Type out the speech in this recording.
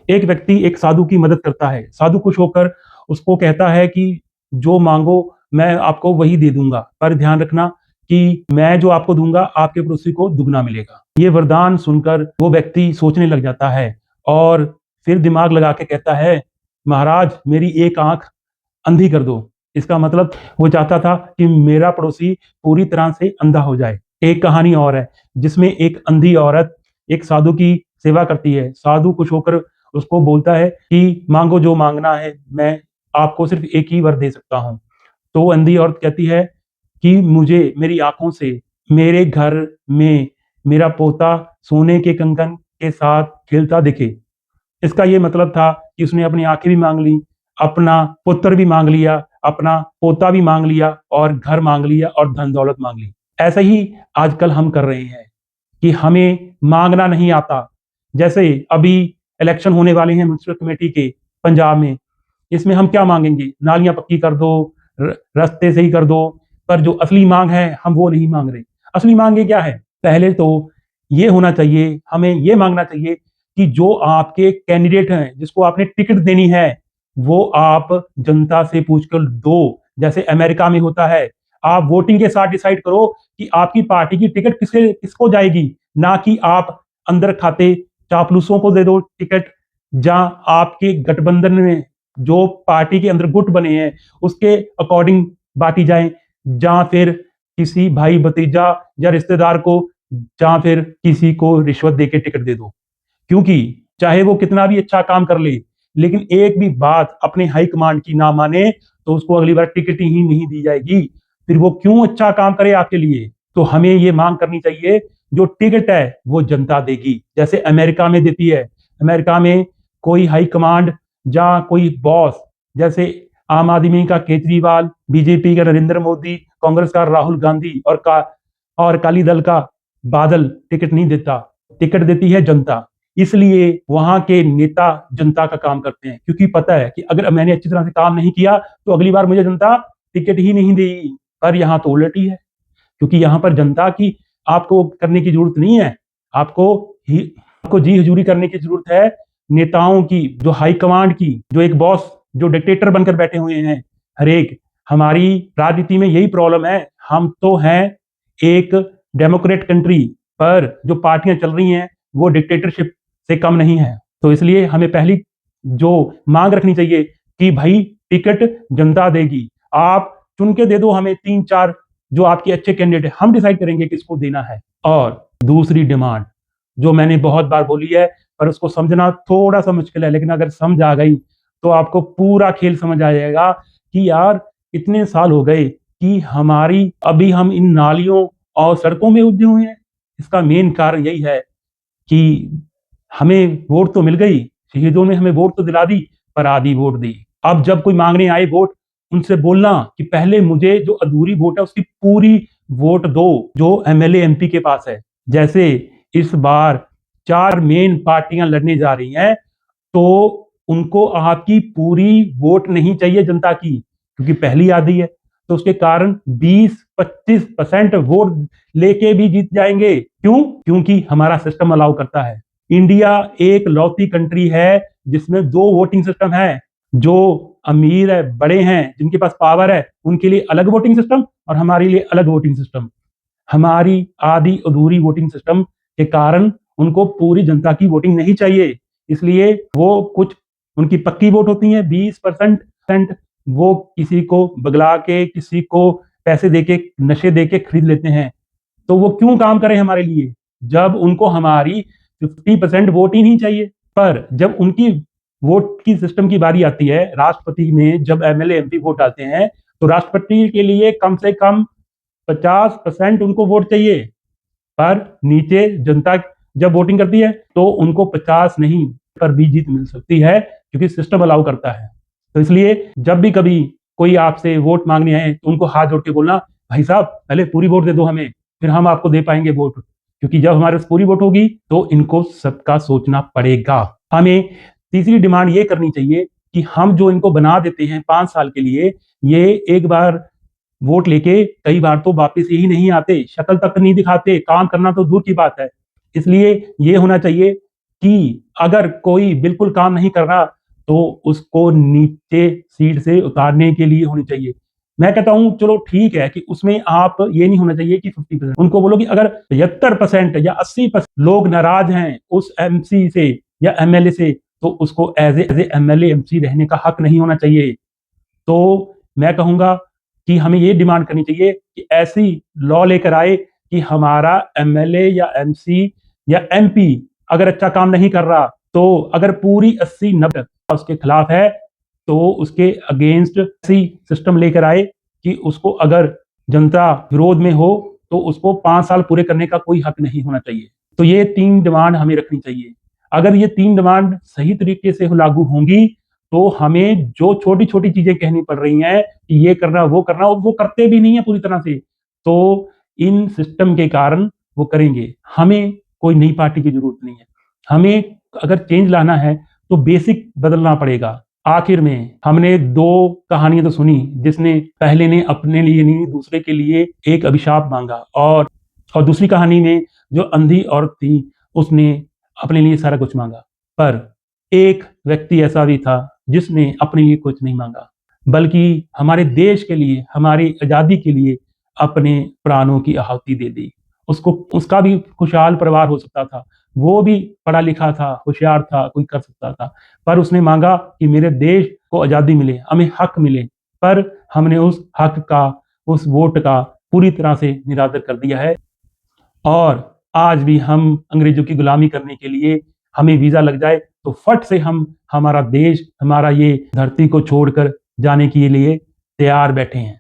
एक व्यक्ति एक साधु की मदद करता है। साधु खुश होकर उसको कहता है कि जो मांगो मैं आपको वही दे दूंगा, पर ध्यान रखना कि मैं जो आपको दूंगा आपके पड़ोसी को दुगना मिलेगा। ये वरदान सुनकर वो व्यक्ति सोचने लग जाता है और फिर दिमाग लगा के कहता है, महाराज मेरी एक आंख अंधी कर दो। इसका मतलब वो चाहता था कि मेरा पड़ोसी पूरी तरह से अंधा हो जाए। एक कहानी और है जिसमें एक अंधी औरत एक साधु की सेवा करती है। साधु खुश होकर उसको बोलता है कि मांगो जो मांगना है, मैं आपको सिर्फ एक ही वर दे सकता हूँ। तो वो अंधी औरत कहती है कि मुझे मेरी आंखों से मेरे घर में मेरा पोता सोने के कंगन के साथ खेलता दिखे। इसका ये मतलब था कि उसने अपनी आंखें भी मांग ली, अपना पुत्र भी मांग लिया, अपना पोता भी मांग लिया और घर मांग लिया और धन दौलत मांग ली। ऐसा ही आजकल हम कर रहे हैं कि हमें मांगना नहीं आता। जैसे अभी इलेक्शन होने वाले हैं म्युनिसिपल कमेटी के पंजाब में, इसमें हम क्या मांगेंगे? नालियां पक्की कर दो, रास्ते सही कर दो, पर जो असली मांग है हम वो नहीं मांग रहे। असली मांगे क्या है? पहले तो ये होना चाहिए, हमें ये मांगना चाहिए कि जो आपके कैंडिडेट हैं, जिसको आपने टिकट देनी है, वो आप जनता से पूछकर दो। जैसे अमेरिका में होता है, आप वोटिंग के साथ डिसाइड करो कि आपकी पार्टी की टिकट किसको जाएगी, ना कि आप अंदर खाते चापलूसों को दे दो टिकट। जहां आपके गठबंधन में जो पार्टी के अंदर गुट बने हैं उसके अकॉर्डिंग बांटी जाए, जहां फिर किसी भाई भतीजा या रिश्तेदार को, जहां फिर किसी को रिश्वत देके टिकट दे दो। क्योंकि चाहे वो कितना भी अच्छा काम कर ले, लेकिन एक भी बात अपने हाई कमांड की ना माने तो उसको अगली बार टिकट ही नहीं दी जाएगी। फिर वो क्यों अच्छा काम करे आपके लिए? तो हमें ये मांग करनी चाहिए, जो टिकट है वो जनता देगी, जैसे अमेरिका में देती है। अमेरिका में कोई हाई कमांड या कोई बॉस, जैसे आम आदमी का केजरीवाल, बीजेपी का नरेंद्र मोदी, कांग्रेस का राहुल गांधी और अकाली दल का बादल टिकट नहीं देता। टिकट देती है जनता। इसलिए वहां के नेता जनता का काम करते हैं, क्योंकि पता है कि अगर मैंने अच्छी तरह से काम नहीं किया तो अगली बार मुझे जनता टिकट ही नहीं देगी। पर यहाँ तो उलट ही है, क्योंकि यहाँ पर जनता की आपको करने की जरूरत नहीं है। आपको ही आपको जी हजूरी करने की जरूरत है नेताओं की, जो हाई कमांड की, जो एक बॉस, जो डिक्टेटर बनकर बैठे हुए हैं हर एक। हमारी राजनीति में यही प्रॉब्लम है। हम तो हैं एक डेमोक्रेट कंट्री, पर जो पार्टियां चल रही हैं वो डिक्टेटरशिप से कम नहीं है। तो इसलिए हमें पहली जो मांग रखनी चाहिए कि भाई टिकट जनता देगी। आप चुन के दे दो हमें 3-4 जो आपके अच्छे कैंडिडेट, हम डिसाइड करेंगे किसको देना है। और दूसरी डिमांड जो मैंने बहुत बार बोली है, पर उसको समझना थोड़ा सा मुश्किल है, लेकिन अगर समझ आ गई तो आपको पूरा खेल समझ आ जाएगा कि यार इतने साल हो गए कि हमारी अभी हम इन नालियों और सड़कों में उलझे हुए हैं। इसका मेन कारण यही है कि हमें वोट तो मिल गई, शहीदों ने हमें वोट तो दिला दी, पर आधी वोट दी। अब जब कोई मांगने आए वोट, उनसे बोलना कि पहले मुझे जो अधूरी वोट है उसकी पूरी वोट दो, जो एमएलए एमपी के पास है। जैसे इस बार 4 मेन पार्टियां लड़ने जा रही हैं, तो उनको आपकी पूरी वोट नहीं चाहिए जनता की, क्योंकि पहली आधी है। तो उसके कारण 20-25% वोट लेके भी जीत जाएंगे। क्यों? क्योंकि हमारा सिस्टम अलाउ करता है। इंडिया एक लौती कंट्री है जिसमें 2 वोटिंग सिस्टम है। जो अमीर है, बड़े हैं, जिनके पास पावर है, उनके लिए अलग वोटिंग सिस्टम और हमारे लिए अलग वोटिंग सिस्टम। हमारी आधी अधूरी वोटिंग सिस्टम के कारण उनको पूरी जनता की वोटिंग नहीं चाहिए। इसलिए वो कुछ उनकी पक्की वोट होती है 20%, वो किसी को बगला के, किसी को पैसे देके, नशे देके खरीद लेते हैं। तो वो क्यों काम करें हमारे लिए, जब उनको हमारी 50% वोट ही नहीं चाहिए। पर जब उनकी वोट की सिस्टम की बारी आती है, राष्ट्रपति में जब एमएलए एमपी वोट आते हैं, तो राष्ट्रपति के लिए कम से कम 50% उनको वोट चाहिए। पर नीचे जनता जब वोटिंग करती है तो उनको 50 नहीं, पर भी जीत मिल सकती है, क्योंकि सिस्टम अलाउ करता है। तो इसलिए जब भी कभी कोई आपसे वोट मांगने आए तो उनको हाथ जोड़ के बोलना, भाई साहब पहले पूरी वोट दे दो हमें, फिर हम आपको दे पाएंगे वोट। क्योंकि जब हमारे पास पूरी वोट होगी तो इनको सबका सोचना पड़ेगा। हमें तीसरी डिमांड ये करनी चाहिए कि हम जो इनको बना देते हैं 5 साल के लिए, ये एक बार वोट लेके कई बार तो वापस ही नहीं आते, शक्ल तक नहीं दिखाते, काम करना तो दूर की बात है। इसलिए ये होना चाहिए कि अगर कोई बिल्कुल काम नहीं कर रहा तो उसको नीचे सीट से उतारने के लिए होनी चाहिए। मैं कहता हूं चलो ठीक है कि उसमें आप ये नहीं होना चाहिए कि 50%, उनको बोलो कि अगर 75% या 80% लोग नाराज हैं उस एमसी से या एमएलए से, तो उसको एज ए एमएलए एमसी रहने का हक नहीं होना चाहिए। तो मैं कहूंगा कि हमें ये डिमांड करनी चाहिए कि ऐसी लॉ लेकर आए कि हमारा एमएलए या एमसी या एमपी अगर अच्छा काम नहीं कर रहा, तो अगर पूरी 80-90 उसके खिलाफ है, तो उसके अगेंस्ट ऐसी सिस्टम लेकर आए कि उसको अगर जनता विरोध में हो तो उसको 5 साल पूरे करने का कोई हक नहीं होना चाहिए। तो ये 3 डिमांड हमें रखनी चाहिए। अगर ये 3 डिमांड सही तरीके से लागू होंगी, तो हमें जो छोटी-छोटी चीजें कहनी पड़ रही हैं कि ये करना, वो करना, और वो करते भी नहीं है पूरी तरह से, तो इन सिस्टम के कारण वो करेंगे। हमें कोई नई पार्टी की जरूरत नहीं है। हमें अगर चेंज लाना है तो बेसिक बदलना पड़ेगा। आखिर में हमने 2 कहानियां तो सुनी, जिसने पहले ने अपने लिए नहीं दूसरे के लिए एक अभिशाप मांगा, और दूसरी कहानी में जो अंधी औरत थी उसने अपने लिए सारा कुछ मांगा। पर एक व्यक्ति ऐसा भी था जिसने अपने लिए कुछ नहीं मांगा, बल्कि हमारे देश के लिए, हमारी आजादी के लिए अपने प्राणों की आहुति दे दी। उसको, उसका भी खुशहाल परिवार हो सकता था, वो भी पढ़ा लिखा था, होशियार था, कोई कर सकता था, पर उसने मांगा कि मेरे देश को आजादी मिले, हमें हक मिले। पर हमने उस हक का, उस वोट का पूरी तरह से निरादर कर दिया है, और आज भी हम अंग्रेजों की गुलामी करने के लिए, हमें वीजा लग जाए तो फट से हम हमारा देश, हमारा ये धरती को छोड़कर जाने के लिए तैयार बैठे हैं।